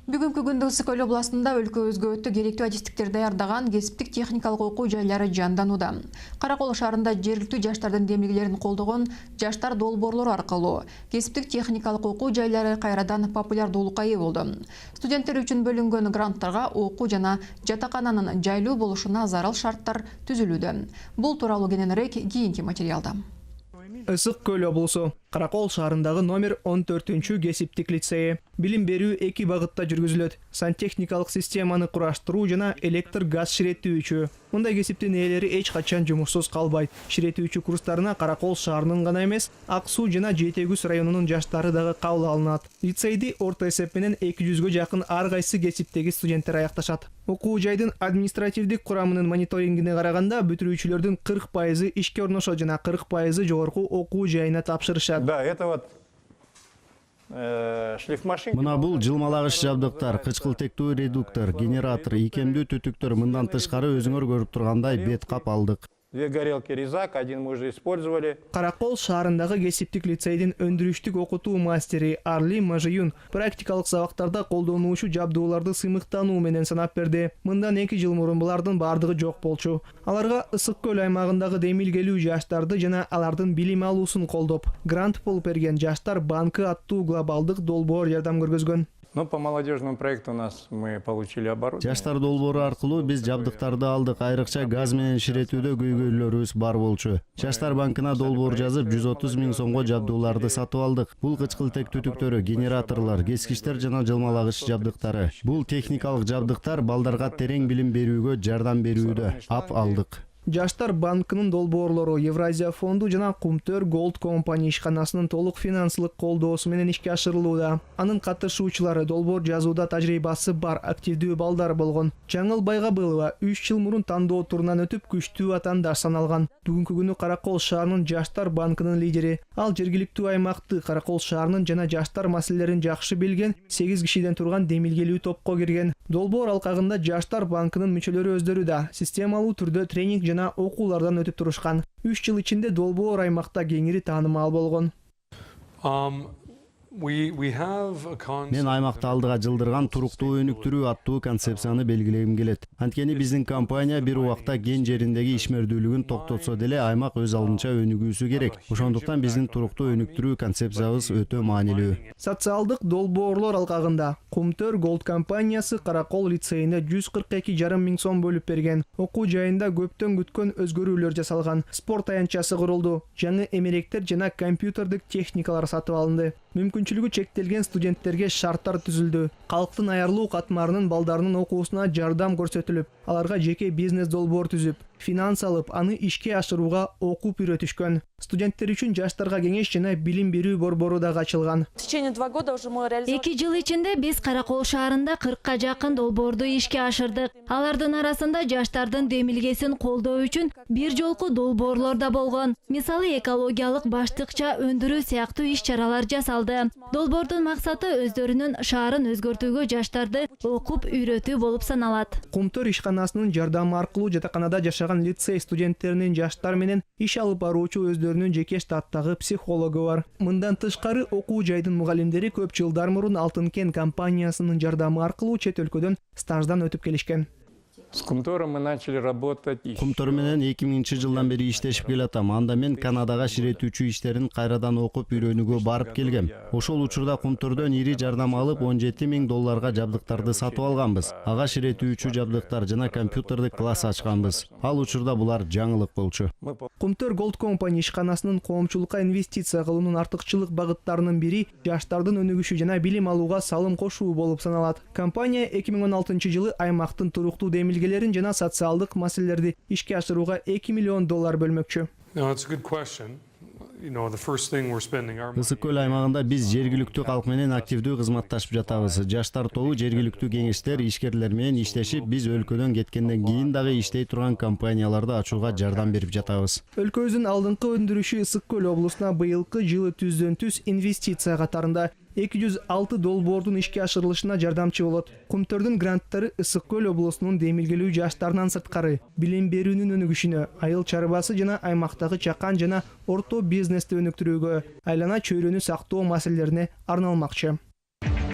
Бүгүнкү күндө Ысык-Көл областында өлкөбүзгө өтө керектүү адистиктерди даярдаган кесиптик техникалык окуу жайлары жанданууда. Каракол шаарында жергиликтүү жаштардын демилгелерин колдогон жаштар долбоорлору аркылуу кесиптик техникалык окуу жайлары кайрадан популярдуулукка ээ болду. Студенттер үчүн бөлүнгөн гранттарга окуу жана жатакананын жайлуу болушуна зарыл шарттар түзүлүүдө. Бул тууралуу кененирээк кийинки материалда. Ысык-Көл облусу Каракол шаарындагы номер 14-чү кесиптик лицейи. Билим берүү эки багытта жүргүзүлөт. Сантехникалык системаны кураштыруу жана электр газ ширеттүүчү. Мындай кесиптин ээлери эч качан жумушсуз калбайт. Ширеттүүчү курстарына Каракол шаарынын гана эмес, Ак Суу жана Жетегүз районунун жаштары дагы кабыл алынат. Лицейди орто эсеп менен 200-гө жакын ар кайсы кесиптеги студенттер аякташат. Окуу жайдын административдик курамынын мониторингине караганда бүтүрүүчүлөрдүн 40% ишке орношот жана 40% жогорку окуу жайына тапшырышат. Да, это вот шлифмашин. Мына бул жылмалагыч жабдыктар, кычкылтектүү редуктор, генератор, икемдүү түтүктөр, мындан тышкары өзүңөр көрүп тургандай бет кап алдык. 2 горелки резак, один мы уже использовали. Каракол шаарындагы кесиптик лицейдин өндүрүштүк окутуу мастери Арли Мажиюн практикалык сабактарда колдонуучу жабдууларды сыймыктануу менен санап берди. Мындан 2 жыл мурун булардын бардыгы жок болчу. Аларга Ысык-Көл аймагындагы демилгелүү жаштарды жана алардын билим алуусун колдоп, грант болуп берген Жаштар банкы аттуу глобалдык долбоор жардам көргөзгөн. Но по молодежному проекту у нас мы получили оборудование. Жаштар долбоору аркылуу биз жабдыктарды алдык, айрыкча газ менен ширетүүдө көйгөйлөрүбүз бар болчу. Жаштар банкына долбоор жазып 130 000 сомго жабдууларды сатып алдык. Бул кычкылтек түтүктөрү, генераторлор, кескичтер жана жылмалагыч жабдыктары. Бул техникалык жабдыктар балдарга терең билим берүүгө жардам берүүдө. Ап алдык. Жаштар банкынын долбоорлору Евразия фонду жана Кумтөр Голд компания ишканасынын толук финансылык колдоосу менен ишке ашырылууда. Анын катышуучулары долбоор жазууда тажрыйбасы бар активдүү балдар болгон. Жаңыл Байгабылова 3 жыл мурун тандоо турунан өтүп күчтүү атаандаш саналган. Бүгүнкү күнү Каракол шаарынын Жаштар банкынын лидери. Ал жергиликтүү аймакты Каракол шаарынын жана жаштар маселелерин жакшы билген 8 кишиден турган демилгелүү топко кирген. Долбоор алкагында Жаштар банкынын мүчөлөрү өздөрү да системалуу түрдө тренинг жана окуулардан өтүп турушкан. 3 жыл ичинде долбоор аймакта кеңири таанымал болгон. Мен аймакты алдыга жылдырган туруктуу өнүктүрүү аттуу концепцияны белгилегим келет. Анткени биздин компания бир убакта кен жериндеги ишмердүүлүгүн токтотсо деле аймак өз алдынча өнүгүүсү керек. Ошондуктан биздин туруктуу өнүктүрүү концепциябыз өтө маанилүү. Социалдык долбоорлор алкагында Кумтөр Голд компаниясы Каракол лицейине 142,5 миң сом бөлүп берген. Окуу жайында көптөн күткөн өзгөрүүлөр жасалган. Спорт аянтчасы курулду. Жаңы эмеректер жана компьютердик техникалар сатып алынды. Мүмкүнчүлүгү чектелген студенттерге шарттар түзүлдү. Калктын аярлуу катмарынын балдарынын окуусуна жардам көрсөтүлүп, аларга жеке бизнес долбоор түзүп, финанс алып, аны ишке ашырууга окуп үйрөтүшкөн. Студенттер үчүн жаштарга кеңеш жана билим берүү борбору дагы ачылган. В течение 2 года уже мы реализовали. 2 жыл ичинде биз Каракол шаарында 40ка жакын долбоорду ишке ашырдык. Алардын арасында жаштардын демилгесин колдоо үчүн бир жолку долбоорлор да болгон. Мисалы экологиялык баштыкча өндүрүү сыяктуу иш-чаралар жасалды. Долбоордун максаты өздөрүнүн шаарын өзгөртүүгө жаштарды окуп үйрөтүү болуп саналат. Кумтөр ишканасынын жардамы аркылуу жатаканада жашаган лицей студенттеринин жаштар менен иш алып баруучу өздөрүнүн жеке штаттагы психологу бар. Мындан тышкары окуу жайдын мугалимдери көп жылдар мурун Алтын кен компаниясынын жардамы аркылуу чет өлкөдөн стаждан өтүп келишкен. С Кумтором мы начали работать. Кумтор менен 2000-жылдан бери иштешип келатам. Анда мен Канадага ширетүүчү иштерин кайрадан окуп үйрөнүүгө барып келгем. Ошол учурда Кумтордон ири жардам алып $17 000 жабдыктарды сатып алганбыз. Ага ширетүүчү жабдыктар жана компьютердик класс ачканбыз. Ал учурда булар жаңылык болчу. Кумтөр Голд компания ишканасынын коомчулукка инвестиция кылуунун артыкчылык багыттарынын бири жаштардын өнүгүшү жана билим алууга салым кошуу болуп саналат. Компания 2016-жылы аймактын туруктуу демилгелерин жана социалдык маселелерди ишке ашырууга $2 миллион бөлмөкчү. Ысык-Көл аймагында биз жергиликтүү калк менен активдүү кызматташып жатабыз. Жаштар тобу жергиликтүү кеңештер, ишкерлер менен иштешип, биз өлкөдөн кеткенден кийин дагы иштей турган компанияларды ачууга жардам берип жатабыз. Өлкөбүздүн алдыңкы өндүрүшү Ысык-Көл облусуна быйылкы жылы түздөн-түз инвестиция катарында 206 долбоордун ишке ашырылышына жардамчы болот. Кумтөрдүн гранттары Ысык-Көл облусунун демилгелүү жаштарынан сырткары билим берүүнүн өнүгүшүнө, айыл чарбасы жана аймактагы чакан жана орто бизнести өнүктүрүүгө, айлана чөйрөнү сактоо маселелерине арналмакчы.